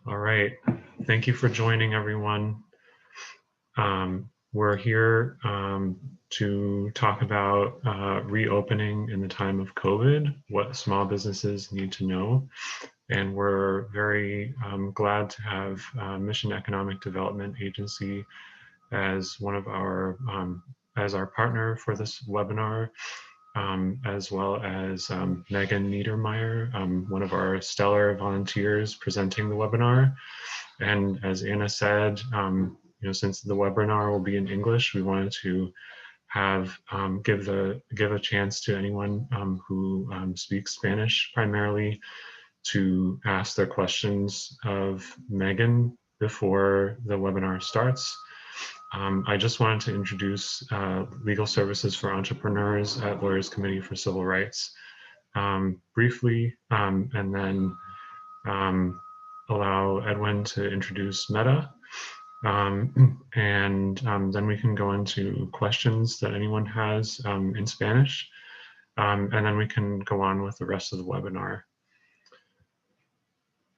All right. Thank you for joining, everyone. We're here to talk about reopening in the time of COVID, what small businesses need to know. And we're very glad to have Mission Economic Development Agency as one of our as our partner for this webinar, as well as Megan Niedermeyer, one of our stellar volunteers presenting the webinar. And as Anna said, since the webinar will be in English, we wanted to have give a chance to anyone who speaks Spanish primarily to ask their questions of Megan before the webinar starts. I just wanted to introduce Legal Services for Entrepreneurs at Lawyers Committee for Civil Rights briefly, and then allow Edwin to introduce Meta. And then we can go into questions that anyone has in Spanish. And then we can go on with the rest of the webinar.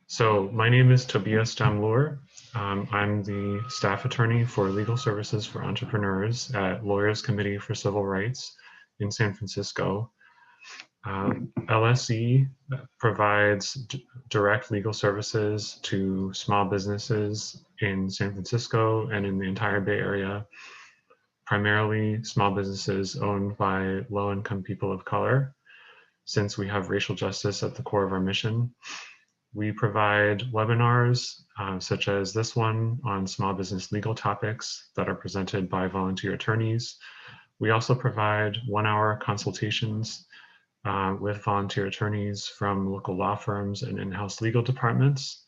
So my name is Tobias Damlour. I'm the staff attorney for Legal Services for Entrepreneurs at Lawyers Committee for Civil Rights in San Francisco. LSE provides direct legal services to small businesses in San Francisco and in the entire Bay Area, primarily small businesses owned by low-income people of color. Since we have racial justice at the core of our mission, we provide webinars such as this one on small business legal topics that are presented by volunteer attorneys. We also provide 1-hour consultations with volunteer attorneys from local law firms and in-house legal departments.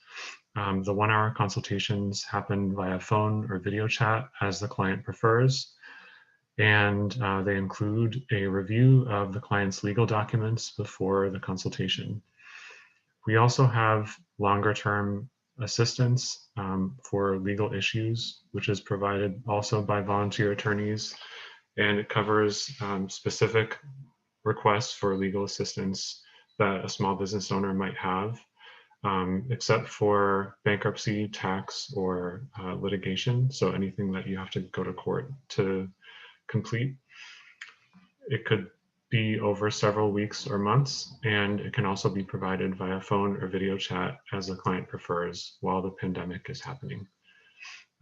The 1-hour consultations happen via phone or video chat as the client prefers. And they include a review of the client's legal documents before the consultation. We also have longer-term assistance for legal issues, which is provided also by volunteer attorneys, and it covers specific requests for legal assistance that a small business owner might have, except for bankruptcy, tax, or litigation. So anything that you have to go to court to complete. It could be over several weeks or months, and it can also be provided via phone or video chat as the client prefers while the pandemic is happening.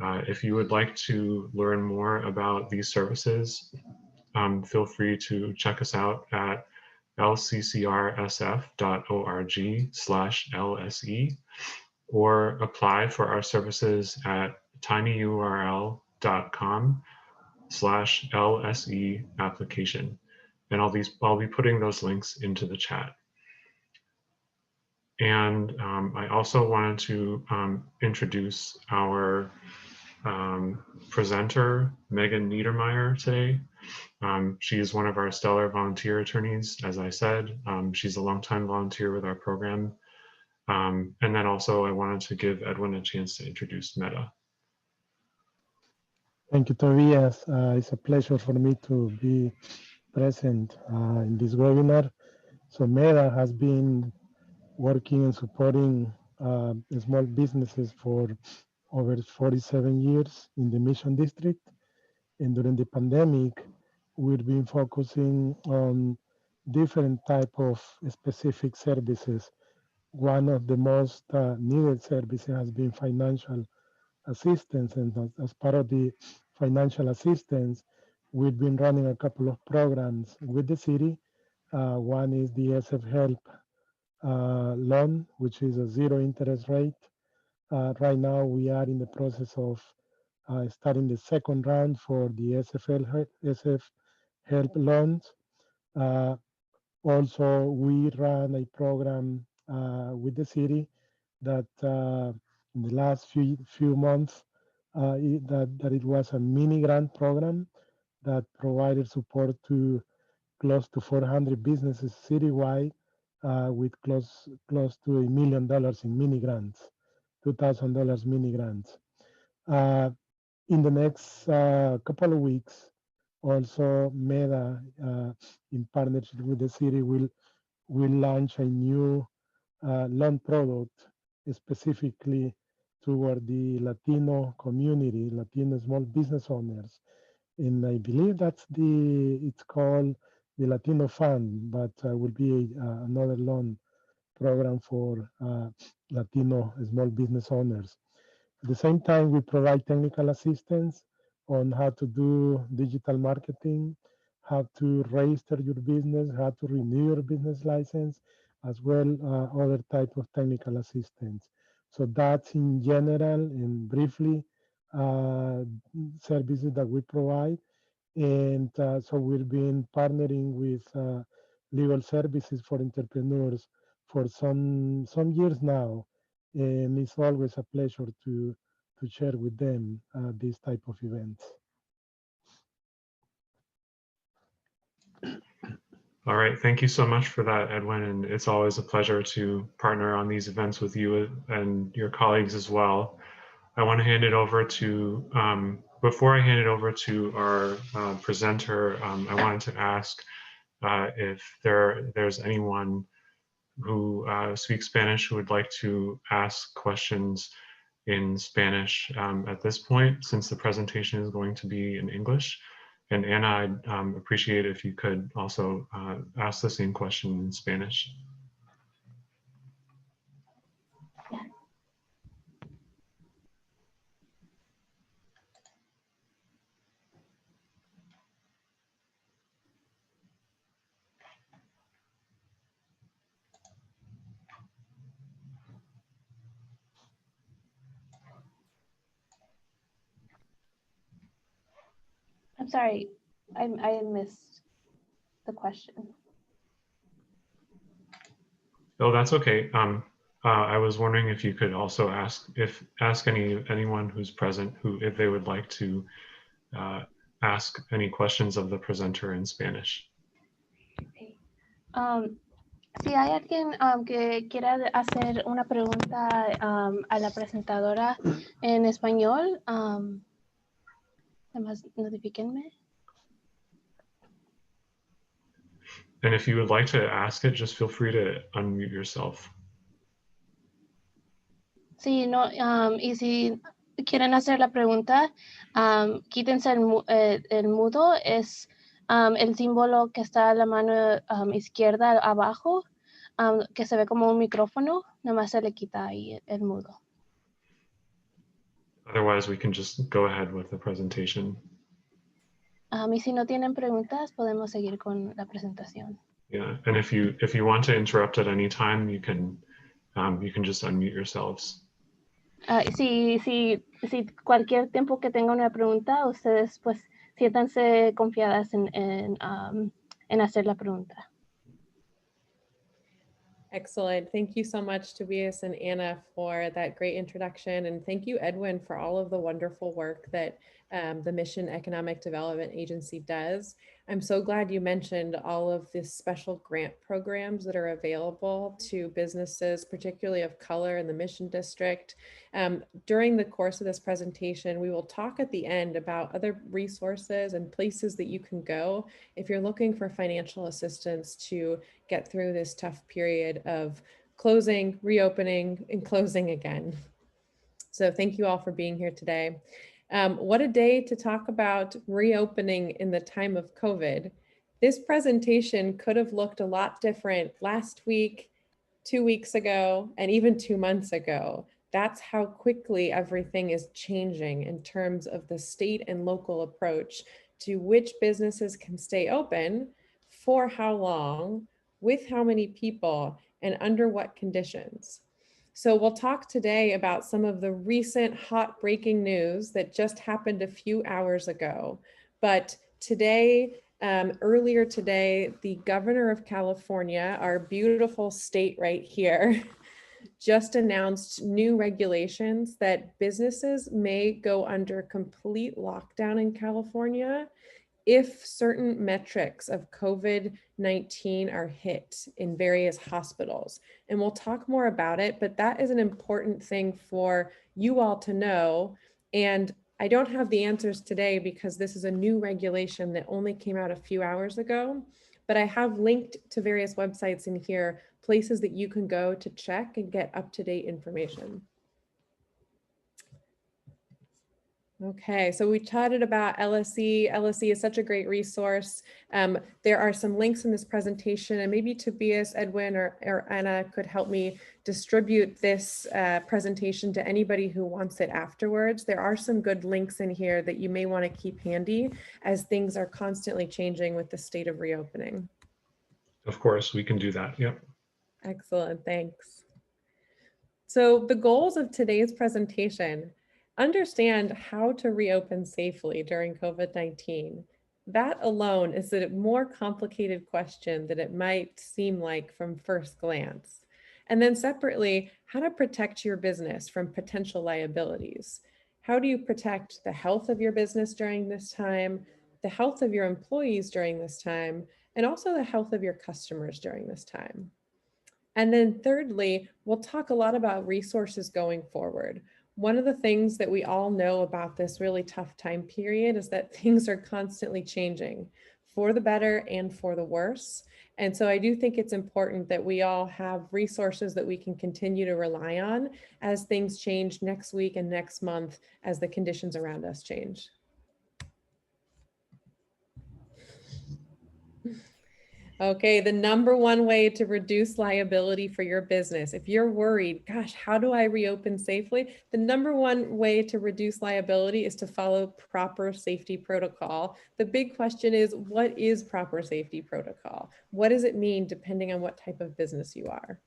If you would like to learn more about these services, feel free to check us out at lccrsf.org/LSE or apply for our services at tinyurl.com/LSE application. And I'll be putting those links into the chat. And I also wanted to introduce our presenter, Megan Niedermeyer, today. She is one of our stellar volunteer attorneys, as I said. She's a longtime volunteer with our program. And then also I wanted to give Edwin a chance to introduce Meta. Thank you, Tobias. It's a pleasure for me to be present in this webinar. So Meta has been working and supporting small businesses for over 47 years in the Mission District. And during the pandemic, we've been focusing on different type of specific services. One of the most needed services has been financial assistance. And as part of the financial assistance, we've been running a couple of programs with the city. One is the SF Help loan, which is a 0 interest rate. Right now, we are in the process of starting the second round for the SF Help loans. Also, we ran a program with the city that in the last few months, that it was a mini grant program that provided support to close to 400 businesses citywide with close to $1 million in mini grants, $2,000 mini grants. In the next couple of weeks, also Meta, in partnership with the city, will launch a new loan product specifically toward the Latino community, Latino small business owners. And I believe it's called the Latino Fund, but will be another loan program for Latino small business owners. At the same time, we provide technical assistance on how to do digital marketing, how to register your business, how to renew your business license, as well other type of technical assistance. So that's in general and briefly uh, services that we provide. And so we've been partnering with legal services for entrepreneurs for some years now, and it's always a pleasure to share with them these type of events. All right, thank you so much for that, Edwin. And it's always a pleasure to partner on these events with you and your colleagues as well. I want to hand it over to, before I hand it over to our presenter, I wanted to ask if there's anyone who speaks Spanish who would like to ask questions in Spanish at this point, since the presentation is going to be in English. And Anna, I'd appreciate if you could also ask the same question in Spanish. I'm sorry, I missed the question. Oh, that's okay. I was wondering if you could also ask anyone who's present if they would like to ask any questions of the presenter in Spanish. Okay. Si hay alguien que quiera hacer una pregunta a la presentadora en español, además notifíquenme. And if you would like to ask it, just feel free to unmute yourself. Sí, no, y si quieren hacer la pregunta, quítense el mudo, es el símbolo que está a la mano izquierda abajo, que se ve como un micrófono, nada más se le quita ahí el mudo. Otherwise, we can just go ahead with the presentation. Y si no tienen preguntas, podemos seguir con la presentación. Yeah, and if you want to interrupt at any time, you can just unmute yourselves. Si cualquier tiempo que tenga una pregunta, ustedes pues siéntanse confiadas en hacer la pregunta. Excellent. Thank you so much, Tobias and Anna, for that great introduction. And thank you, Edwin, for all of the wonderful work that the Mission Economic Development Agency does. I'm so glad you mentioned all of the special grant programs that are available to businesses, particularly of color in the Mission District. During the course of this presentation, we will talk at the end about other resources and places that you can go if you're looking for financial assistance to get through this tough period of closing, reopening, and closing again. So thank you all for being here today. What a day to talk about reopening in the time of COVID. This presentation could have looked a lot different last week, 2 weeks ago, and even 2 months ago. That's how quickly everything is changing in terms of the state and local approach to which businesses can stay open, for how long, with how many people, and under what conditions. So we'll talk today about some of the recent hot breaking news that just happened a few hours ago. But today, earlier today, the governor of California, our beautiful state right here, just announced new regulations that businesses may go under complete lockdown in California if certain metrics of COVID-19 are hit in various hospitals. And we'll talk more about it, but that is an important thing for you all to know. And I don't have the answers today because this is a new regulation that only came out a few hours ago, but I have linked to various websites in here, places that you can go to check and get up-to-date information. Okay, so we chatted about LSE. LSE is such a great resource. There are some links in this presentation, and maybe Tobias, Edwin, or Anna could help me distribute this presentation to anybody who wants it afterwards. There are some good links in here that you may want to keep handy as things are constantly changing with the state of reopening. Of course, we can do that. Yep. Excellent, thanks. So the goals of today's presentation: understand how to reopen safely during COVID-19. That alone is a more complicated question than it might seem like from first glance. And then separately, how to protect your business from potential liabilities. How do you protect the health of your business during this time, the health of your employees during this time, and also the health of your customers during this time? And then thirdly, we'll talk a lot about resources going forward. One of the things that we all know about this really tough time period is that things are constantly changing for the better and for the worse. And so I do think it's important that we all have resources that we can continue to rely on as things change next week and next month as the conditions around us change. Okay, the number one way to reduce liability for your business. If you're worried, gosh, how do I reopen safely? The number one way to reduce liability is to follow proper safety protocol. The big question is, what is proper safety protocol? What does it mean depending on what type of business you are?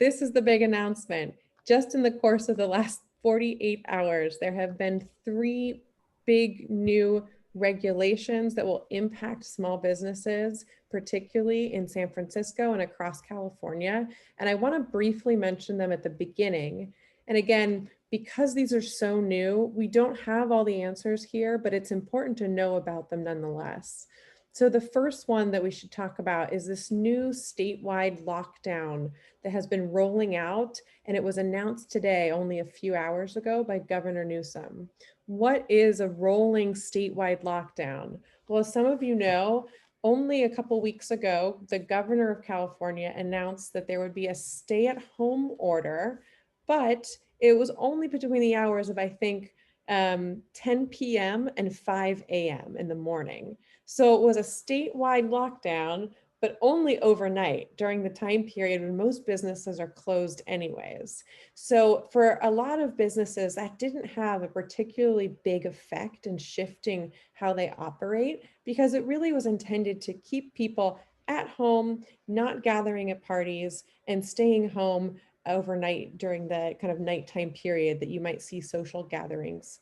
This is the big announcement. Just in the course of the last 48 hours, there have been 3 big new regulations that will impact small businesses, particularly in San Francisco and across California. And I want to briefly mention them at the beginning. And again, because these are so new, we don't have all the answers here, but it's important to know about them nonetheless. So the first one that we should talk about is this new statewide lockdown that has been rolling out, and it was announced today, only a few hours ago, by Governor Newsom. What is a rolling statewide lockdown? Well, as some of you know, only a couple weeks ago, the governor of California announced that there would be a stay-at-home order, but it was only between the hours of, I think, 10 p.m. and 5 a.m. in the morning. So it was a statewide lockdown, but only overnight during the time period when most businesses are closed anyways. So for a lot of businesses, that didn't have a particularly big effect in shifting how they operate, because it really was intended to keep people at home, not gathering at parties, and staying home overnight during the kind of nighttime period that you might see social gatherings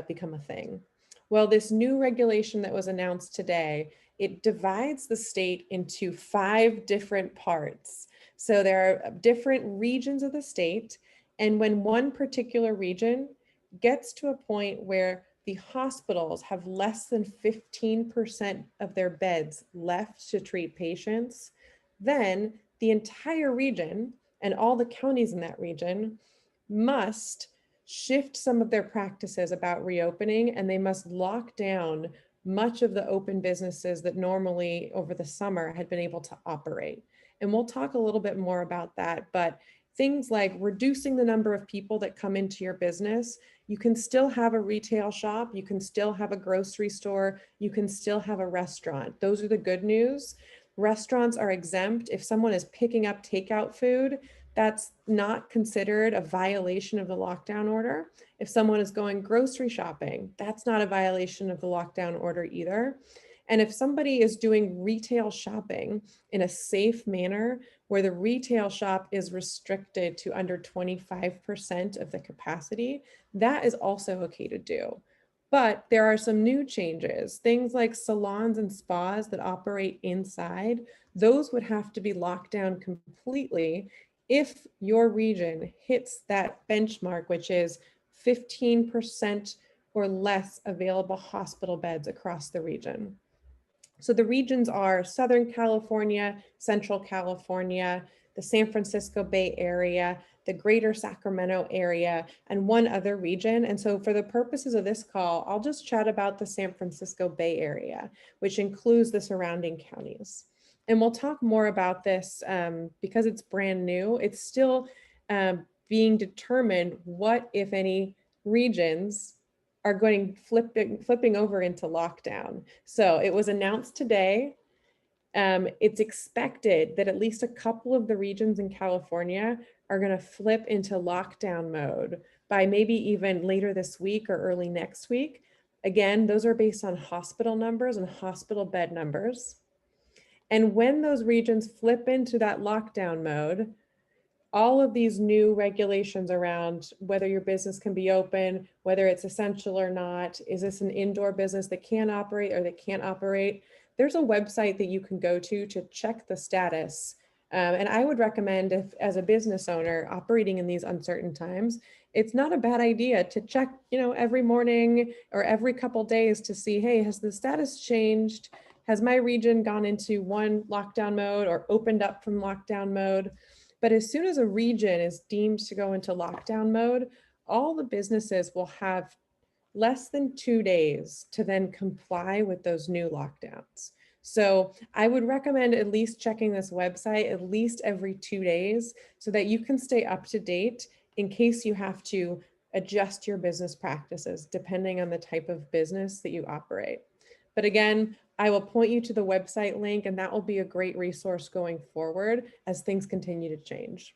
become a thing. Well, this new regulation that was announced today, it divides the state into 5 different parts. So there are different regions of the state. And when one particular region gets to a point where the hospitals have less than 15% of their beds left to treat patients, then the entire region and all the counties in that region must shift some of their practices about reopening, and they must lock down much of the open businesses that normally over the summer had been able to operate. And we'll talk a little bit more about that, but things like reducing the number of people that come into your business. You can still have a retail shop, you can still have a grocery store, you can still have a restaurant. Those are the good news. Restaurants are exempt. If someone is picking up takeout food, that's not considered a violation of the lockdown order. If someone is going grocery shopping, that's not a violation of the lockdown order either. And if somebody is doing retail shopping in a safe manner, where the retail shop is restricted to under 25% of the capacity, that is also okay to do. But there are some new changes, things like salons and spas that operate inside, those would have to be locked down completely if your region hits that benchmark, which is 15% or less available hospital beds across the region. So the regions are Southern California, Central California, the San Francisco Bay Area, the greater Sacramento area, and one other region. And so for the purposes of this call, I'll just chat about the San Francisco Bay Area, which includes the surrounding counties. And we'll talk more about this because it's brand new. It's still being determined what, if any, regions are going flipping over into lockdown. So it was announced today. It's expected that at least a couple of the regions in California are going to flip into lockdown mode by maybe even later this week or early next week. Again, those are based on hospital numbers and hospital bed numbers. And when those regions flip into that lockdown mode, all of these new regulations around whether your business can be open, whether it's essential or not, is this an indoor business that can operate or that can't operate? There's a website that you can go to check the status. And I would recommend, if as a business owner operating in these uncertain times, it's not a bad idea to check, every morning or every couple days to see, hey, has the status changed? Has my region gone into one lockdown mode or opened up from lockdown mode? But as soon as a region is deemed to go into lockdown mode, all the businesses will have less than 2 days to then comply with those new lockdowns. So I would recommend at least checking this website at least every 2 days so that you can stay up to date in case you have to adjust your business practices depending on the type of business that you operate. But again, I will point you to the website link, and that will be a great resource going forward as things continue to change.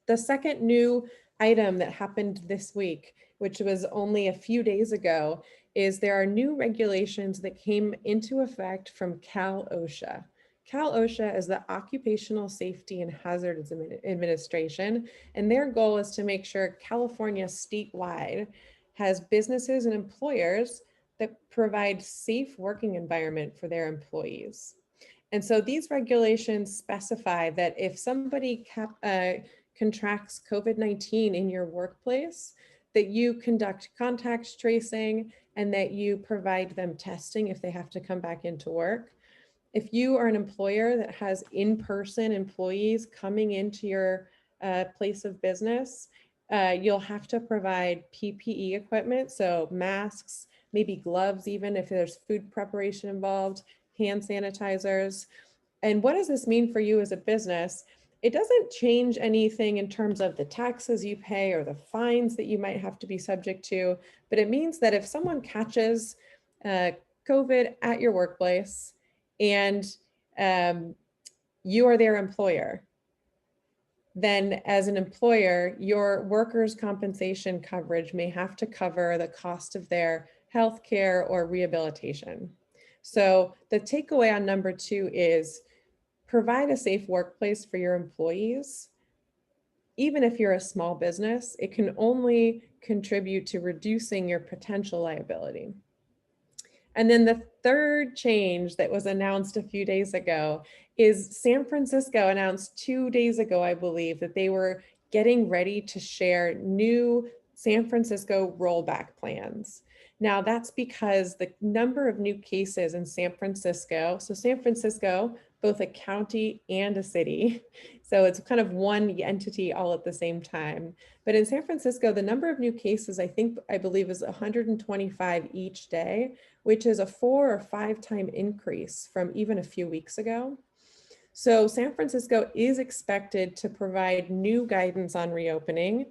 The second new item that happened this week, which was only a few days ago, is there are new regulations that came into effect from Cal-OSHA. Cal-OSHA is the Occupational Safety and Hazards Administration, and their goal is to make sure California statewide has businesses and employers that provide safe working environment for their employees. And so these regulations specify that if somebody contracts COVID-19 in your workplace, that you conduct contact tracing and that you provide them testing if they have to come back into work. If you are an employer that has in-person employees coming into your place of business, you'll have to provide PPE equipment, so masks, maybe gloves, even if there's food preparation involved, hand sanitizers. And what does this mean for you as a business? It doesn't change anything in terms of the taxes you pay or the fines that you might have to be subject to, but it means that if someone catches COVID at your workplace and you are their employer, then as an employer, your workers' compensation coverage may have to cover the cost of their healthcare or rehabilitation. So the takeaway on number 2 is provide a safe workplace for your employees. Even if you're a small business, it can only contribute to reducing your potential liability. And then the third change that was announced a few days ago is San Francisco announced 2 days ago, I believe, that they were getting ready to share new San Francisco rollback plans. Now that's because the number of new cases in San Francisco, so San Francisco, both a county and a city, so it's kind of one entity all at the same time. But in San Francisco, the number of new cases, I believe is 125 each day, which is a 4 or 5 time increase from even a few weeks ago. So San Francisco is expected to provide new guidance on reopening.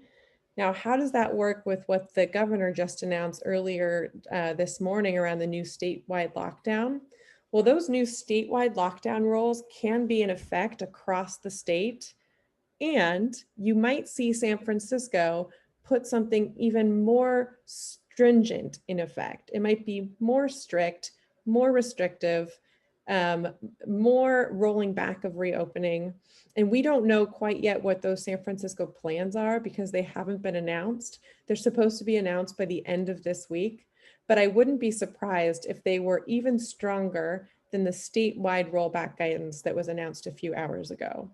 Now, how does that work with what the governor just announced earlier this morning around the new statewide lockdown? Well, those new statewide lockdown rules can be in effect across the state, and you might see San Francisco put something even more stringent in effect. It might be more strict, more restrictive, more rolling back of reopening. And we don't know quite yet what those San Francisco plans are because they haven't been announced. They're supposed to be announced by the end of this week, but I wouldn't be surprised if they were even stronger than the statewide rollback guidance that was announced a few hours ago.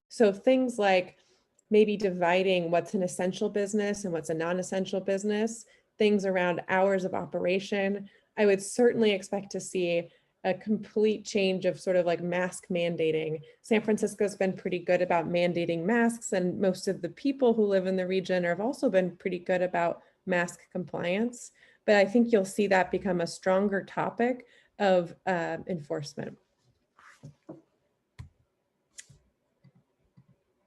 So things like maybe dividing what's an essential business and what's a non-essential business, things around hours of operation. I would certainly expect to see a complete change of sort of like mask mandating. San Francisco's been pretty good about mandating masks, and most of the people who live in the region have also been pretty good about mask compliance. But I think you'll see that become a stronger topic of enforcement.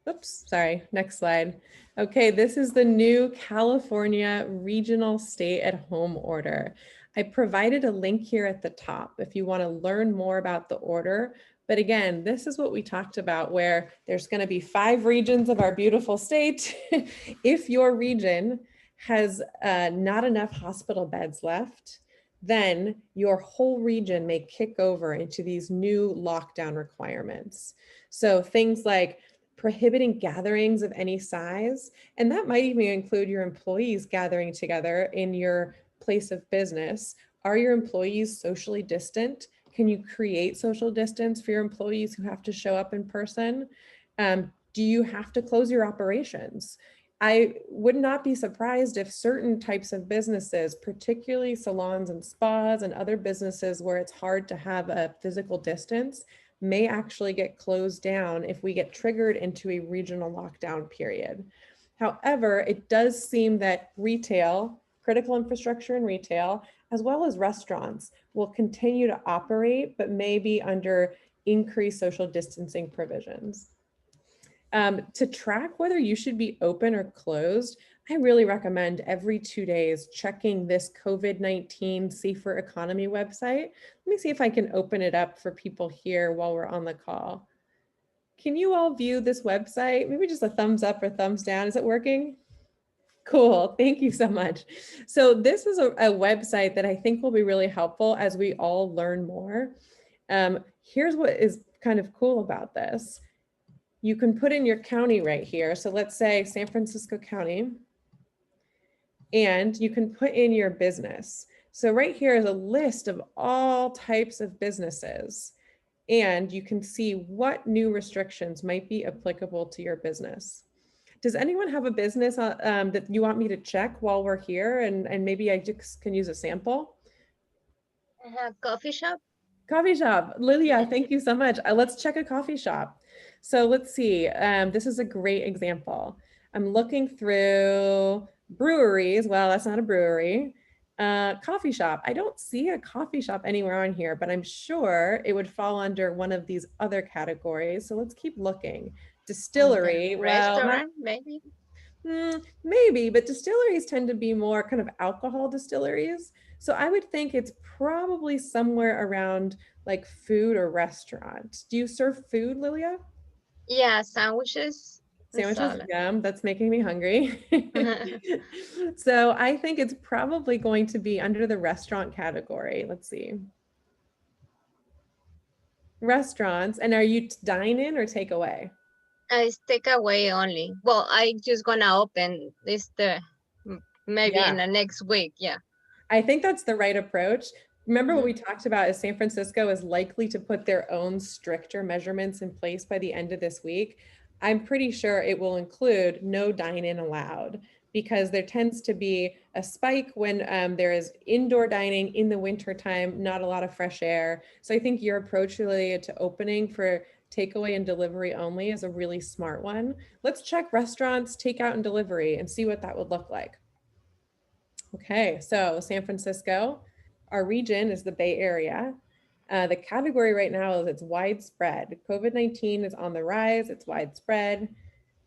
Oops, sorry, next slide. Okay, this is the new California Regional Stay-at-Home Order. I provided a link here at the top if you want to learn more about the order. But again, this is what we talked about, where there's going to be 5 regions of our beautiful state. If your region has not enough hospital beds left, then your whole region may kick over into these new lockdown requirements. So things like prohibiting gatherings of any size, and that might even include your employees gathering together in your place of business. Are your employees socially distant? Can you create social distance for your employees who have to show up in person? Do you have to close your operations? I would not be surprised if certain types of businesses, particularly salons and spas and other businesses where it's hard to have a physical distance, may actually get closed down if we get triggered into a regional lockdown period. However, it does seem that retail, critical infrastructure in retail, as well as restaurants, will continue to operate, but maybe under increased social distancing provisions. To track whether you should be open or closed, I really recommend every 2 days checking this COVID-19 Safer Economy website. Let me see if I can open it up for people here while we're on the call. Can you all view this website? Maybe just a thumbs up or thumbs down. Is it working? Cool, thank you so much. So this is a website that I think will be really helpful as we all learn more. Here's what is kind of cool about this. You can put in your county right here. So let's say San Francisco County, and you can put in your business. So right here is a list of all types of businesses, and you can see what new restrictions might be applicable to your business. Does anyone have a business that you want me to check while we're here, and maybe I just can use a sample? Coffee shop. Coffee shop. Lilia, thank you so much. Let's check a coffee shop. So let's see. This is a great example. I'm looking through breweries. Well, that's not a brewery. Coffee shop. I don't see a coffee shop anywhere on here, but I'm sure it would fall under one of these other categories. So let's keep looking. Distillery. Restaurant, maybe? Maybe, but distilleries tend to be more kind of alcohol distilleries. So I would think it's probably somewhere around like food or restaurant. Do you serve food, Lilia? Yeah, sandwiches. Sandwiches, yum, that's making me hungry. So I think it's probably going to be under the restaurant category. Let's see. Restaurants, and are you dine in or take away? It's takeaway only. Well, I just gonna open this maybe in the next week. Yeah. I think that's the right approach. Remember what we talked about is San Francisco is likely to put their own stricter measurements in place by the end of this week. I'm pretty sure it will include no dine-in allowed, because there tends to be a spike when there is indoor dining in the wintertime, not a lot of fresh air. So I think your approach related to opening for takeaway and delivery only is a really smart one. Let's check restaurants, takeout and delivery and see what that would look like. Okay, so San Francisco, our region is the Bay Area. The category right now is it's widespread. COVID-19 is on the rise, it's widespread.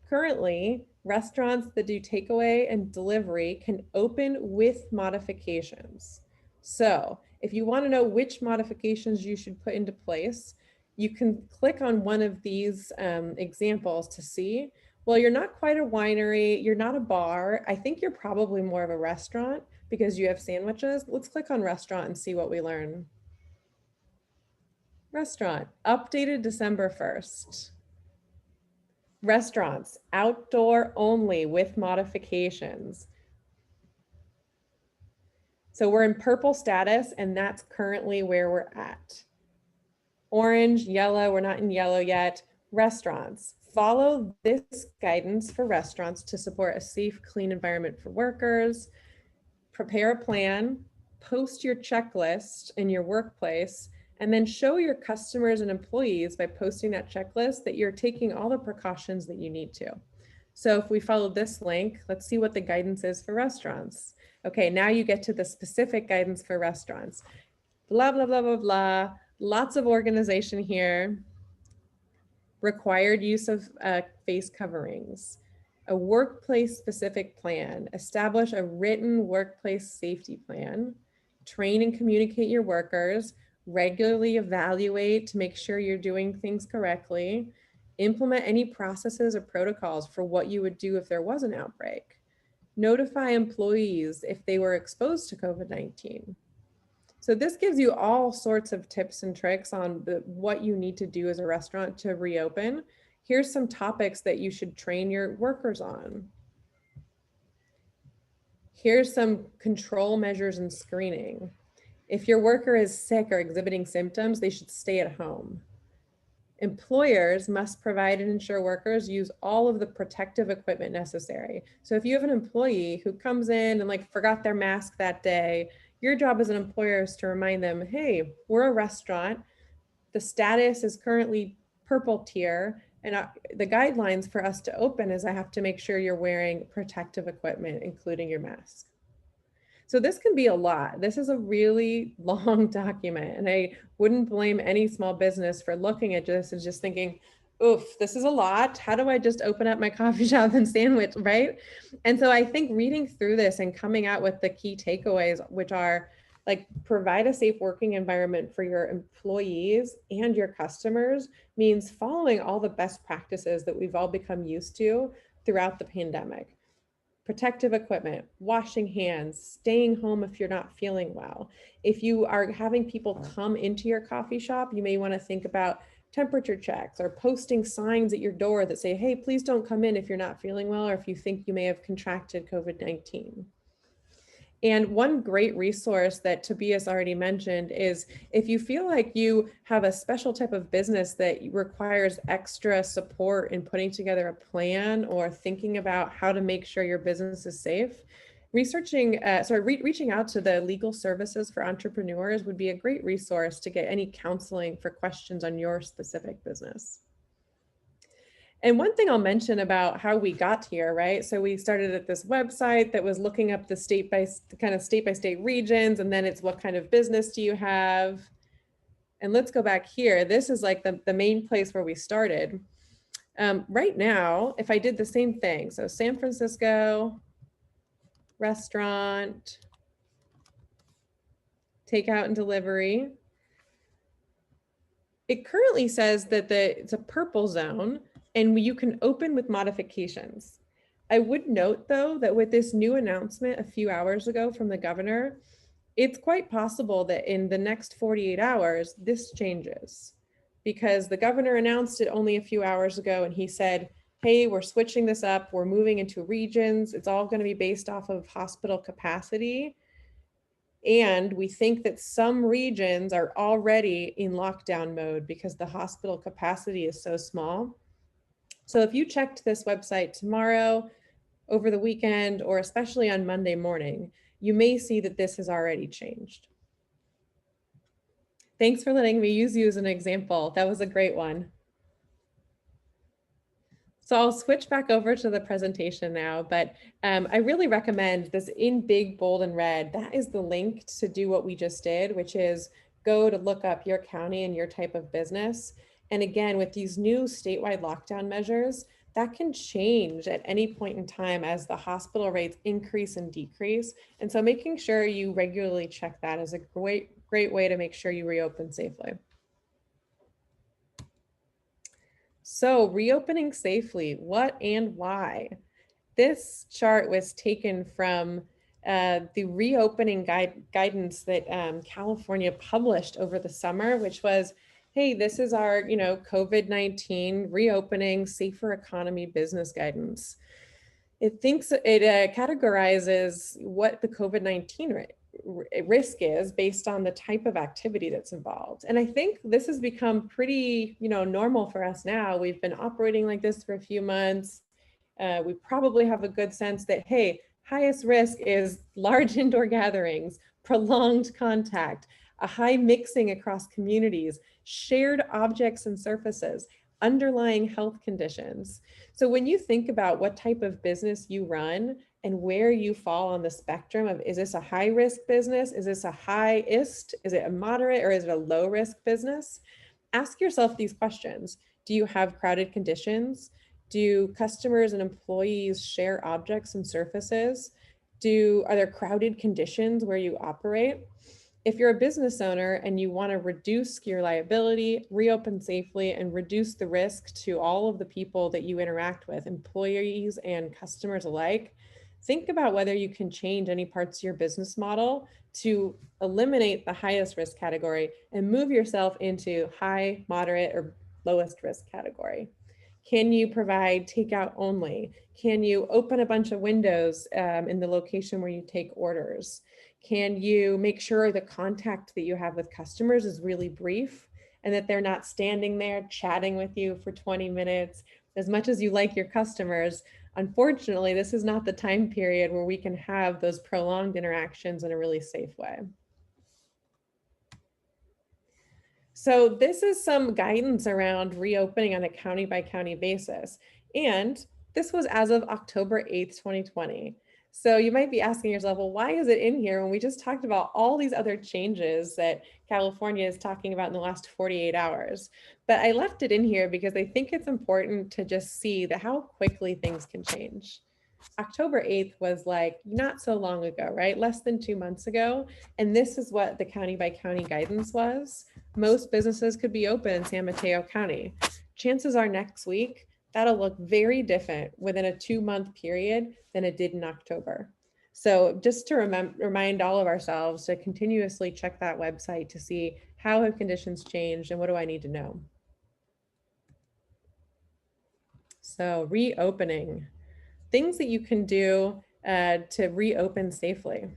Currently, restaurants that do takeaway and delivery can open with modifications. So if you want to know which modifications you should put into place, you can click on one of these examples to see. Well, you're not quite a winery, you're not a bar. I think you're probably more of a restaurant because you have sandwiches. Let's click on restaurant and see what we learn. Restaurant, updated December 1st. Restaurants, outdoor only with modifications. So we're in purple status, and that's currently where we're at. Orange, yellow, we're not in yellow yet. Restaurants, follow this guidance for restaurants to support a safe, clean environment for workers. Prepare a plan, post your checklist in your workplace, and then show your customers and employees by posting that checklist that you're taking all the precautions that you need to. So if we follow this link, let's see what the guidance is for restaurants. Okay, now you get to the specific guidance for restaurants. Blah, blah, blah, blah, blah. Lots of organization here. required use of face coverings, a workplace specific plan, establish a written workplace safety plan, train and communicate your workers, regularly evaluate to make sure you're doing things correctly, implement any processes or protocols for what you would do if there was an outbreak, notify employees if they were exposed to COVID-19. So this gives you all sorts of tips and tricks on what you need to do as a restaurant to reopen. Here's some topics that you should train your workers on. Here's some control measures and screening. If your worker is sick or exhibiting symptoms, they should stay at home. Employers must provide and ensure workers use all of the protective equipment necessary. So if you have an employee who comes in and like forgot their mask that day, your job as an employer is to remind them, hey, we're a restaurant. The status is currently purple tier, and the guidelines for us to open is I have to make sure you're wearing protective equipment, including your mask. So this can be a lot. This is a really long document, and I wouldn't blame any small business for looking at this and just thinking, oof, this is a lot. How do I just open up my coffee shop and sandwich, right? And so I think reading through this and coming out with the key takeaways, which are like provide a safe working environment for your employees and your customers, means following all the best practices that we've all become used to throughout the pandemic. Protective equipment, washing hands, staying home if you're not feeling well. If you are having people come into your coffee shop, you may want to think about temperature checks or posting signs at your door that say, hey, please don't come in if you're not feeling well or if you think you may have contracted COVID-19. And one great resource that Tobias already mentioned is if you feel like you have a special type of business that requires extra support in putting together a plan or thinking about how to make sure your business is safe, reaching out to the Legal Services for Entrepreneurs would be a great resource to get any counseling for questions on your specific business. And one thing I'll mention about how we got here, right? So we started at this website that was looking up the state by state regions, and then it's what kind of business do you have? And let's go back here. This is like the main place where we started. Right now, if I did the same thing, so San Francisco, restaurant, takeout and delivery, it currently says that it's a purple zone, and you can open with modifications. I would note though, that with this new announcement a few hours ago from the governor, it's quite possible that in the next 48 hours, this changes because the governor announced it only a few hours ago. And he said, hey, we're switching this up. We're moving into regions. It's all going to be based off of hospital capacity. And we think that some regions are already in lockdown mode because the hospital capacity is so small. So if you checked this website tomorrow, over the weekend, or especially on Monday morning, you may see that this has already changed. Thanks for letting me use you as an example. That was a great one. So I'll switch back over to the presentation now, but I really recommend this in big, bold, and red. That is the link to do what we just did, which is go to look up your county and your type of business. And again, with these new statewide lockdown measures, that can change at any point in time as the hospital rates increase and decrease. And so making sure you regularly check that is a great way to make sure you reopen safely. So reopening safely, what and why? This chart was taken from the reopening guidance that California published over the summer, which was, hey, this is our, COVID-19 reopening safer economy business guidance. It categorizes what the COVID-19 risk is based on the type of activity that's involved. And I think this has become pretty, normal for us now. We've been operating like this for a few months. We probably have a good sense that, hey, highest risk is large indoor gatherings, prolonged contact, a high mixing across communities, shared objects and surfaces, underlying health conditions. So when you think about what type of business you run and where you fall on the spectrum of, is this a high risk business? Is this a highest? Is it a moderate or is it a low risk business? Ask yourself these questions. Do you have crowded conditions? Do customers and employees share objects and surfaces? Are there crowded conditions where you operate? If you're a business owner and you want to reduce your liability, reopen safely, and reduce the risk to all of the people that you interact with, employees and customers alike, think about whether you can change any parts of your business model to eliminate the highest risk category and move yourself into high, moderate, or lowest risk category. Can you provide takeout only? Can you open a bunch of windows in the location where you take orders? Can you make sure the contact that you have with customers is really brief and that they're not standing there chatting with you for 20 minutes? As much as you like your customers, unfortunately, this is not the time period where we can have those prolonged interactions in a really safe way. So this is some guidance around reopening on a county by county basis. And this was as of October 8th, 2020. So you might be asking yourself, well, why is it in here when we just talked about all these other changes that California is talking about in the last 48 hours? But I left it in here because I think it's important to just see how quickly things can change. October 8th was like not so long ago, right? Less than 2 months ago. And this is what the county by county guidance was. Most businesses could be open in San Mateo County. Chances are next week, that'll look very different within a 2-month period than it did in October. So just to remind all of ourselves to continuously check that website to see how have conditions changed and what do I need to know. So reopening, things that you can do to reopen safely.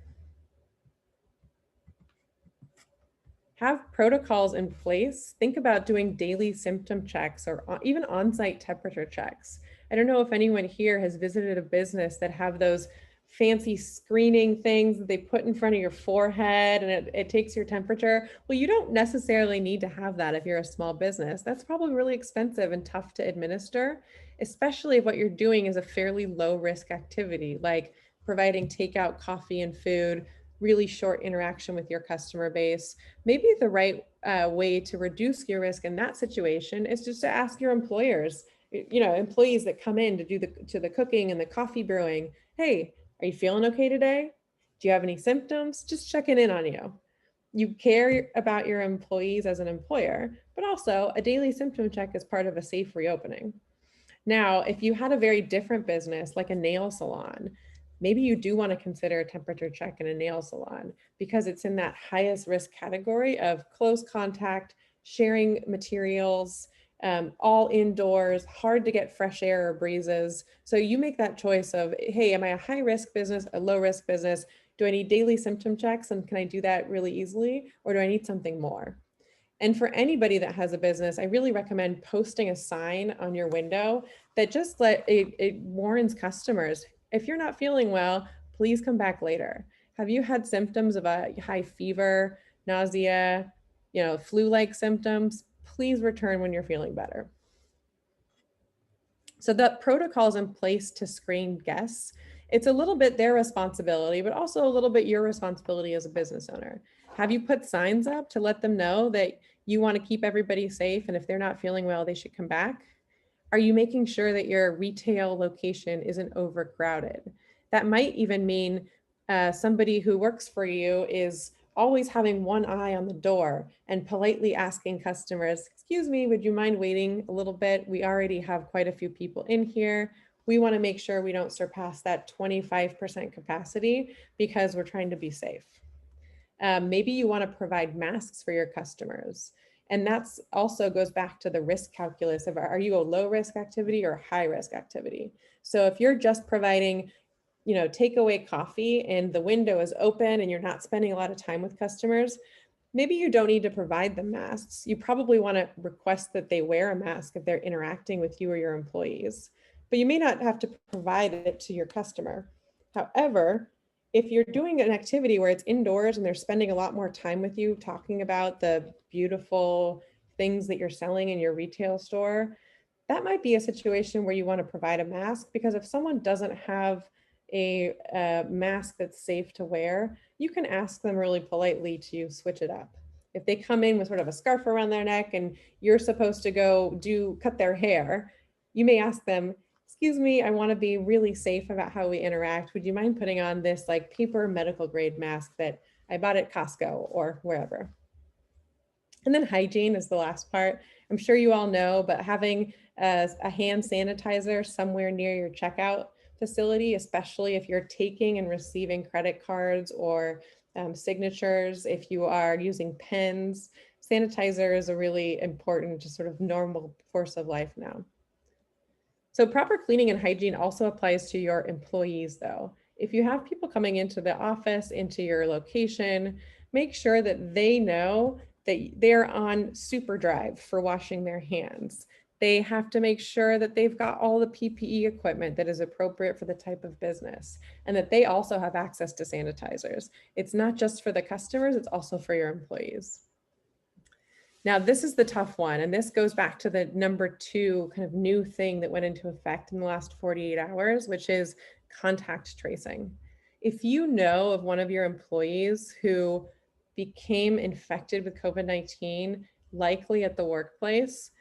Have protocols in place. Think about doing daily symptom checks or even on-site temperature checks. I don't know if anyone here has visited a business that have those fancy screening things that they put in front of your forehead and it takes your temperature. Well, you don't necessarily need to have that if you're a small business. That's probably really expensive and tough to administer, especially if what you're doing is a fairly low risk activity, like providing takeout coffee and food, really short interaction with your customer base. Maybe the right way to reduce your risk in that situation is just to ask your employers, employees that come in to do the cooking and the coffee brewing, hey, are you feeling okay today? Do you have any symptoms? Just checking in on you. You care about your employees as an employer, but also a daily symptom check is part of a safe reopening. Now, if you had a very different business like a nail salon, maybe you do want to consider a temperature check in a nail salon because it's in that highest risk category of close contact, sharing materials, all indoors, hard to get fresh air or breezes. So you make that choice of, hey, am I a high risk business, a low risk business? Do I need daily symptom checks and can I do that really easily? Or do I need something more? And for anybody that has a business, I really recommend posting a sign on your window that just it warns customers, if you're not feeling well, please come back later. Have you had symptoms of a high fever, nausea, flu-like symptoms? Please return when you're feeling better. So that protocol's in place to screen guests. It's a little bit their responsibility, but also a little bit your responsibility as a business owner. Have you put signs up to let them know that you want to keep everybody safe and if they're not feeling well, they should come back? Are you making sure that your retail location isn't overcrowded? That might even mean somebody who works for you is always having one eye on the door and politely asking customers, excuse me, would you mind waiting a little bit? We already have quite a few people in here. We want to make sure we don't surpass that 25% capacity because we're trying to be safe. Maybe you want to provide masks for your customers. And that's also goes back to the risk calculus of, are you a low risk activity or high risk activity? So if you're just providing, takeaway coffee and the window is open and you're not spending a lot of time with customers, maybe you don't need to provide them masks. You probably want to request that they wear a mask if they're interacting with you or your employees, but you may not have to provide it to your customer. However, if you're doing an activity where it's indoors and they're spending a lot more time with you talking about the beautiful things that you're selling in your retail store, that might be a situation where you want to provide a mask, because if someone doesn't have a mask that's safe to wear, you can ask them really politely to switch it up. If they come in with sort of a scarf around their neck and you're supposed to go cut their hair, you may ask them, excuse me, I want to be really safe about how we interact. Would you mind putting on this like paper medical grade mask that I bought at Costco or wherever? And then hygiene is the last part. I'm sure you all know, but having a hand sanitizer somewhere near your checkout facility, especially if you're taking and receiving credit cards or signatures, if you are using pens, sanitizer is a really important, just sort of normal course of life now. So proper cleaning and hygiene also applies to your employees though. If you have people coming into the office, into your location, make sure that they know that they're on super drive for washing their hands. They have to make sure that they've got all the PPE equipment that is appropriate for the type of business and that they also have access to sanitizers. It's not just for the customers, it's also for your employees. Now, this is the tough one, and this goes back to the number 2 kind of new thing that went into effect in the last 48 hours, which is contact tracing. If you know of one of your employees who became infected with COVID-19, likely at the workplace,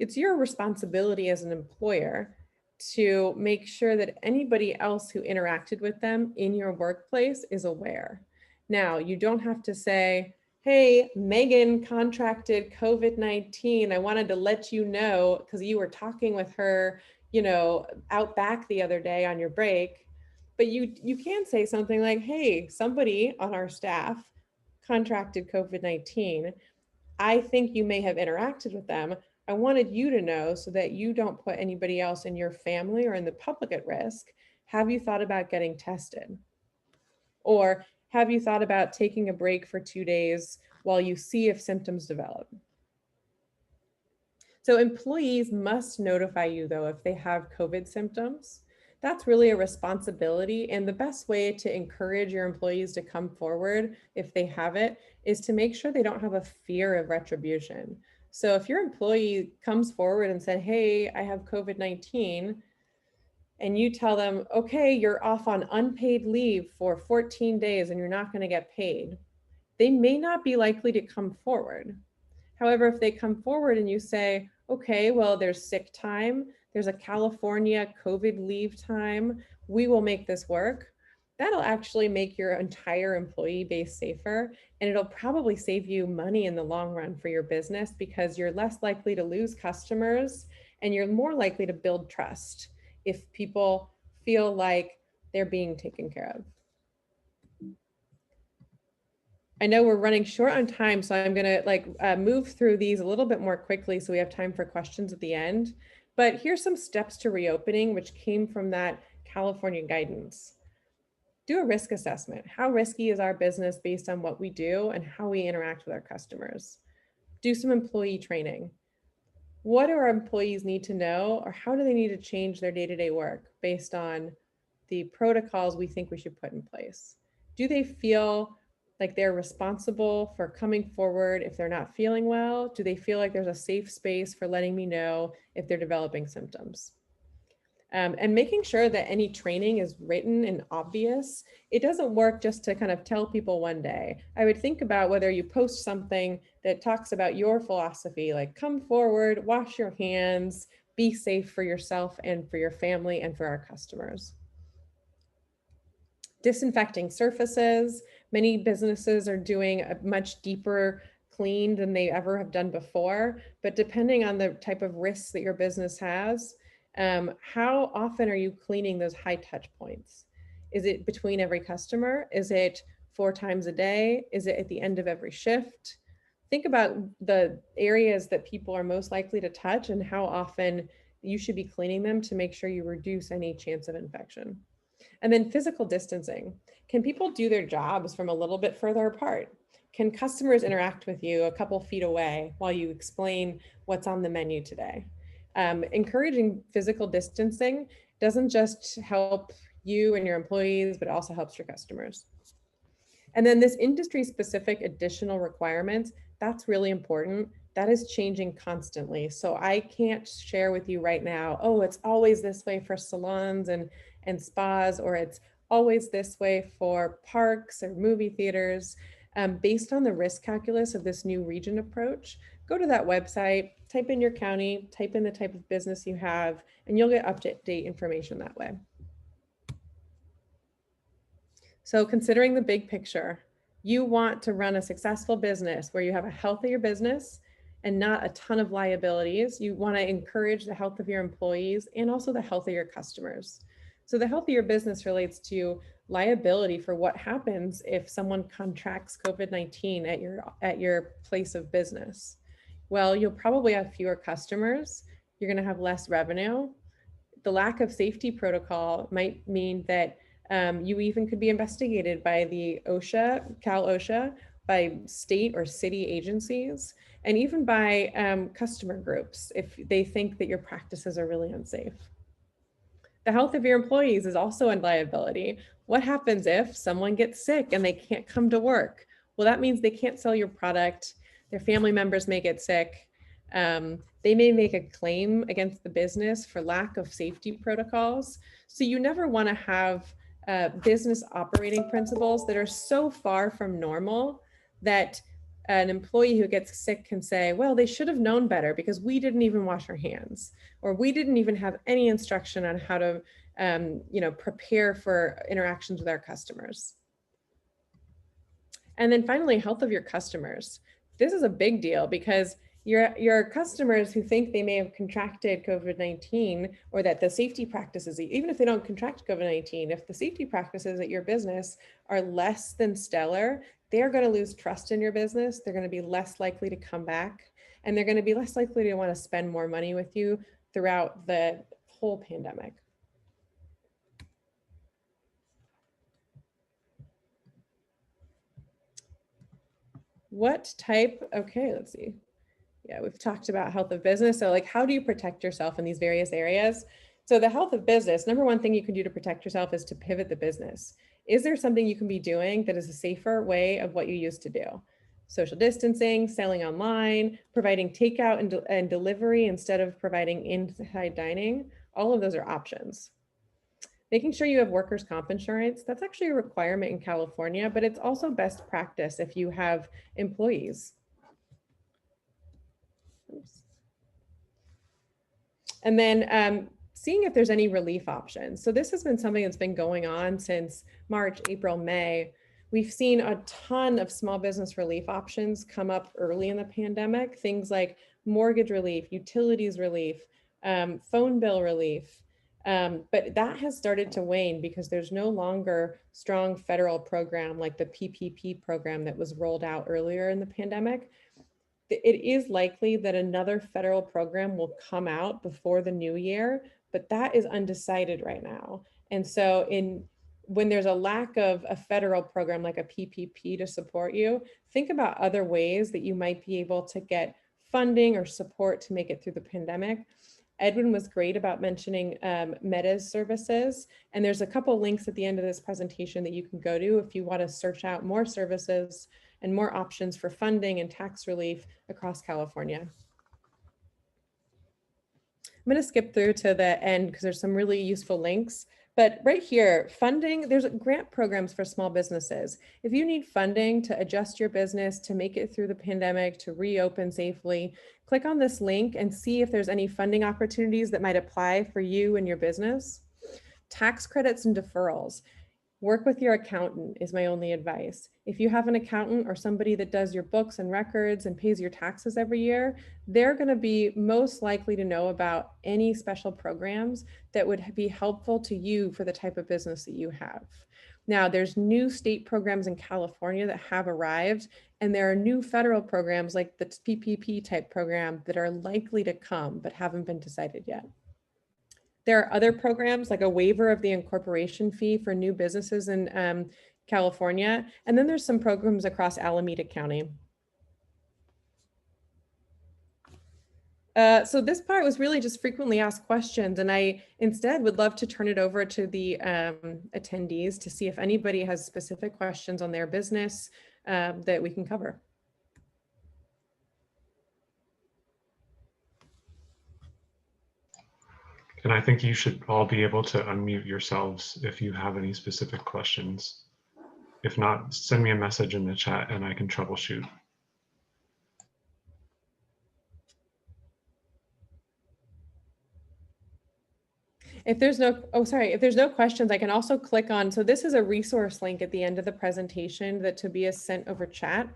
it's your responsibility as an employer to make sure that anybody else who interacted with them in your workplace is aware. Now, you don't have to say, hey, Megan contracted COVID-19. I wanted to let you know because you were talking with her, you know, out back the other day on your break. But you can say something like, hey, somebody on our staff contracted COVID-19. I think you may have interacted with them. I wanted you to know so that you don't put anybody else in your family or in the public at risk. Have you thought about getting tested? Or have you thought about taking a break for 2 days while you see if symptoms develop? So employees must notify you though if they have COVID symptoms. That's really a responsibility, and the best way to encourage your employees to come forward if they have it is to make sure they don't have a fear of retribution. So if your employee comes forward and said, hey, I have COVID-19, and you tell them, okay, you're off on unpaid leave for 14 days and you're not going to get paid, they may not be likely to come forward. However, if they come forward and you say, okay, well, there's sick time, there's a California COVID leave time, we will make this work, that'll actually make your entire employee base safer. And it'll probably save you money in the long run for your business because you're less likely to lose customers and you're more likely to build trust if people feel like they're being taken care of. I know we're running short on time, so I'm gonna move through these a little bit more quickly so we have time for questions at the end. But here's some steps to reopening, which came from that California guidance. Do a risk assessment. How risky is our business based on what we do and how we interact with our customers? Do some employee training. What do our employees need to know, or how do they need to change their day-to-day work based on the protocols we think we should put in place? Do they feel like they're responsible for coming forward if they're not feeling well? Do they feel like there's a safe space for letting me know if they're developing symptoms? And making sure that any training is written and obvious. It doesn't work just to kind of tell people one day. I would think about whether you post something that talks about your philosophy, like come forward, wash your hands, be safe for yourself and for your family and for our customers. Disinfecting surfaces. Many businesses are doing a much deeper clean than they ever have done before, but depending on the type of risks that your business has, how often are you cleaning those high touch points? Is it between every customer? Is it 4 times a day? Is it at the end of every shift? Think about the areas that people are most likely to touch and how often you should be cleaning them to make sure you reduce any chance of infection. And then physical distancing. Can people do their jobs from a little bit further apart? Can customers interact with you a couple feet away while you explain what's on the menu today? Encouraging physical distancing doesn't just help you and your employees, but also helps your customers. And then this industry-specific additional requirements, that's really important. That is changing constantly. So I can't share with you right now, oh, it's always this way for salons and spas, or it's always this way for parks or movie theaters. based on the risk calculus of this new region approach, go to that website, type in your county, type in the type of business you have, and you'll get up-to-date information that way. So considering the big picture, you want to run a successful business where you have a healthier business and not a ton of liabilities. You want to encourage the health of your employees and also the health of your customers. So the healthier business relates to liability for what happens if someone contracts COVID-19 at your place of business. Well, you'll probably have fewer customers. You're going to have less revenue. The lack of safety protocol might mean that you even could be investigated by the OSHA, Cal OSHA, by state or city agencies, and even by customer groups if they think that your practices are really unsafe. The health of your employees is also a liability. What happens if someone gets sick and they can't come to work? Well, that means they can't sell your product. Their family members may get sick. They may make a claim against the business for lack of safety protocols. So you never want to have business operating principles that are so far from normal that an employee who gets sick can say, well, they should have known better because we didn't even wash our hands, or we didn't even have any instruction on how to prepare for interactions with our customers. And then finally, health of your customers. This is a big deal because your customers who think they may have contracted COVID-19, or that the safety practices, even if they don't contract COVID-19, if the safety practices at your business are less than stellar, they're going to lose trust in your business. They're going to be less likely to come back, and they're going to be less likely to want to spend more money with you throughout the whole pandemic. What type, okay, let's see. Yeah, we've talked about health of business. So like, how do you protect yourself in these various areas? So the health of business, number one thing you can do to protect yourself is to pivot the business. Is there something you can be doing that is a safer way of what you used to do? Social distancing, selling online, providing takeout and delivery instead of providing inside dining. All of those are options. Making sure you have workers' comp insurance, that's actually a requirement in California, but it's also best practice if you have employees. Oops. And then seeing if there's any relief options. So this has been something that's been going on since March, April, May. We've seen a ton of small business relief options come up early in the pandemic, things like mortgage relief, utilities relief, phone bill relief. But that has started to wane because there's no longer strong federal program like the PPP program that was rolled out earlier in the pandemic. It is likely that another federal program will come out before the new year, but that is undecided right now. And so when there's a lack of a federal program like a PPP to support you, think about other ways that you might be able to get funding or support to make it through the pandemic. Edwin was great about mentioning Meta's services, and there's a couple links at the end of this presentation that you can go to if you want to search out more services and more options for funding and tax relief across California. I'm going to skip through to the end because there's some really useful links. But right here, funding, there's grant programs for small businesses. If you need funding to adjust your business, to make it through the pandemic, to reopen safely, click on this link and see if there's any funding opportunities that might apply for you and your business. Tax credits and deferrals. Work with your accountant is my only advice. If you have an accountant or somebody that does your books and records and pays your taxes every year, they're going to be most likely to know about any special programs that would be helpful to you for the type of business that you have. Now, there's new state programs in California that have arrived, and there are new federal programs like the PPP type program that are likely to come but haven't been decided yet. There are other programs like a waiver of the incorporation fee for new businesses in California. And then there's some programs across Alameda County. So this part was really just frequently asked questions, and I instead would love to turn it over to the attendees to see if anybody has specific questions on their business that we can cover. And I think you should all be able to unmute yourselves if you have any specific questions. If not, send me a message in the chat and I can troubleshoot. If there's no, oh, sorry, if there's no questions, I can also click on, so this is a resource link at the end of the presentation that Tobias sent over chat.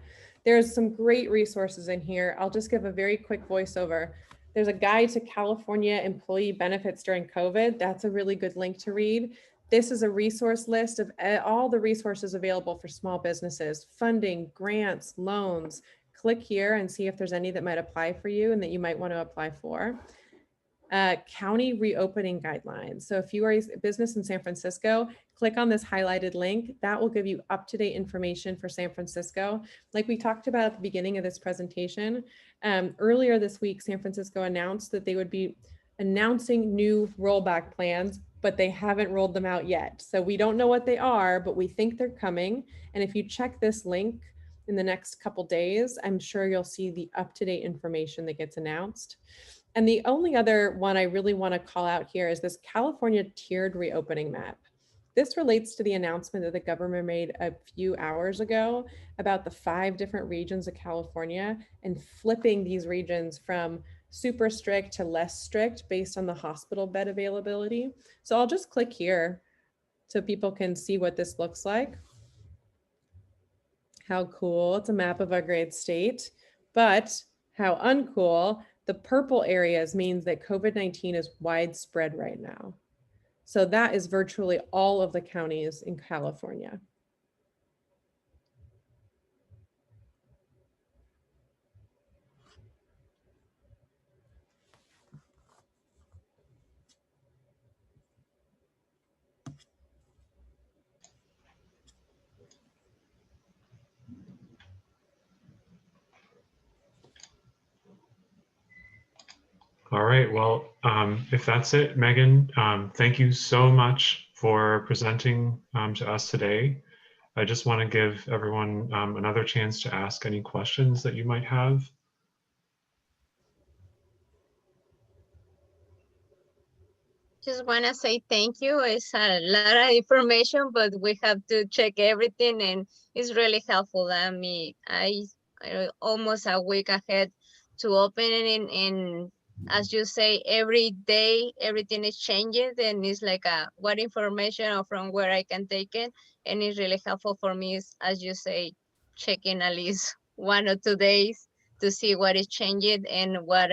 There's some great resources in here. I'll just give a very quick voiceover. There's a guide to California employee benefits during COVID. That's a really good link to read. This is a resource list of all the resources available for small businesses, funding, grants, loans. Click here and see if there's any that might apply for you and that you might want to apply for. County reopening guidelines. So if you are a business in San Francisco, click on this highlighted link. That will give you up-to-date information for San Francisco. Like we talked about at the beginning of this presentation, earlier this week, San Francisco announced that they would be announcing new rollback plans, but they haven't rolled them out yet. So we don't know what they are, but we think they're coming. And if you check this link in the next couple days, I'm sure you'll see the up-to-date information that gets announced. And the only other one I really want to call out here is this California tiered reopening map. This relates to the announcement that the government made a few hours ago about the 5 different regions of California and flipping these regions from super strict to less strict based on the hospital bed availability. So I'll just click here so people can see what this looks like. How cool. It's a map of our great state, but how uncool. The purple areas means that COVID-19 is widespread right now. So that is virtually all of the counties in California. All right, well, if that's it, Megan, thank you so much for presenting to us today. I just want to give everyone another chance to ask any questions that you might have. Just want to say thank you. It's a lot of information, but we have to check everything, and it's really helpful. I mean, I almost a week ahead to open it, and as you say, every day everything is changing, and it's like what information or from where I can take it, and it's really helpful for me. Is, as you say, checking at least 1 or 2 days to see what is changing and what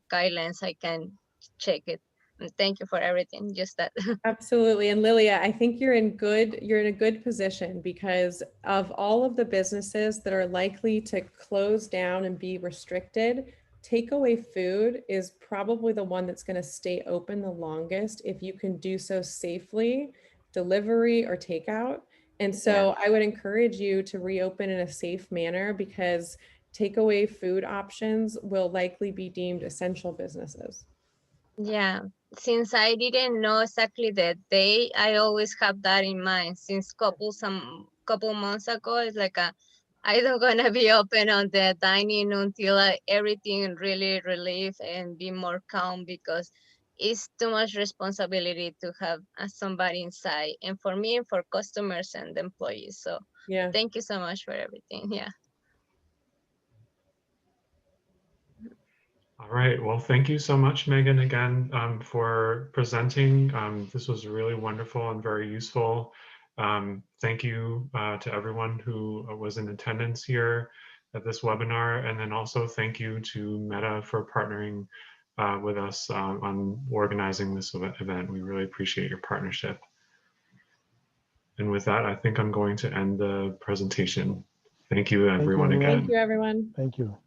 guidelines I can check it. And thank you for everything. Just that. Absolutely. And Lilia, I think you're in a good position because of all of the businesses that are likely to close down and be restricted, takeaway food is probably the one that's going to stay open the longest if you can do so safely, delivery or takeout. And so I would encourage you to reopen in a safe manner because takeaway food options will likely be deemed essential businesses. Yeah, since I didn't know exactly the day, I always have that in mind. Since couple months ago, it's like I don't gonna be open on the dining until everything really relief and be more calm because it's too much responsibility to have somebody inside, and for me and for customers and employees. So yeah, thank you so much for everything. Yeah. All right, well, thank you so much, Megan, again, for presenting. This was really wonderful and very useful. Thank you to everyone who was in attendance here at this webinar. And then also thank you to Meta for partnering with us on organizing this event. We really appreciate your partnership. And with that, I think I'm going to end the presentation. Thank you, everyone, again. Thank you, everyone. Thank you.